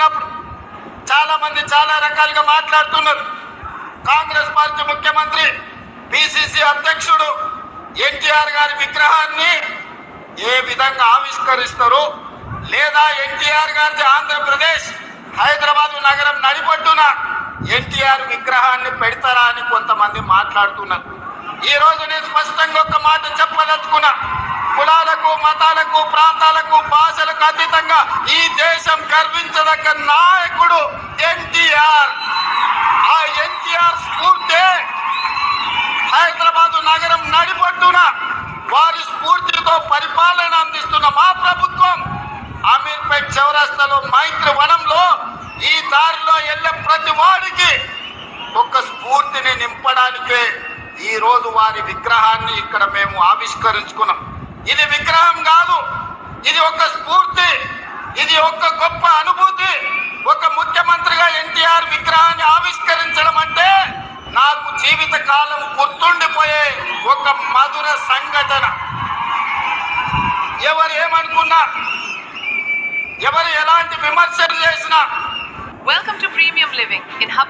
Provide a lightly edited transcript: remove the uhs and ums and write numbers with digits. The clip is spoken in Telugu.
ఉన్నప్పుడు చాలా మంది చాలా రకాలుగా మాట్లాడుతున్నారు. కాంగ్రెస్ పార్టీ ముఖ్యమంత్రి పిసిసి అధ్యక్షుడు ఎన్టీఆర్ గారి విగ్రహాన్ని ఏ విధంగా ఆవిష్కరిస్తారు, లేదా ఎన్టీఆర్ గారి ఆంధ్రప్రదేశ్ హైదరాబాద్ నగరం నడిపొట్టున ఎన్టీఆర్ విగ్రహాన్ని పెడతారా అని కొంతమంది మాట్లాడుతున్నారు. ఈ రోజు నేను స్పష్టంగా ఒక మాట చెప్పదలుచుకున్నా. కులాలకు, మతాలకు, ప్రాంతాలకు, భాషలకు అతీతంగా ఈ దేశం గర్వించదగ్గ నాయకుడు ఎన్టీఆర్. ఆ ఎన్టీఆర్ స్ఫూర్తి హైదరాబాద్ నగరం నడిపొట్టున వారి స్ఫూర్తితో పరిపాలన అందిస్తున్న మా ప్రభుత్వం అమీర్పేట్ చౌరస్తాలో మైత్రి వనంలో ఈ దారిలో వెళ్ళే ప్రతి వాడికి ఒక స్ఫూర్తిని నింపడానికే ఈ రోజు వారి విగ్రహాన్ని ఇక్కడ మేము ఆవిష్కరించుకున్నాం. ఇది విగ్రహం కాదు, ఇది ఒక స్ఫూర్తి, ఇది ఒక గొప్ప అనుభూతి. ఒక ముఖ్యమంత్రిగా ఎన్టీఆర్ విగ్రహాన్ని ఆవిష్కరించడం అంటే నాకు జీవిత కాలం గుర్తుండిపోయే ఒక మధుర సంఘటన. ఎవరు ఏమనుకున్నా, ఎవరు ఎలాంటి విమర్శలు చేసినా Welcome to Premium Living in Hub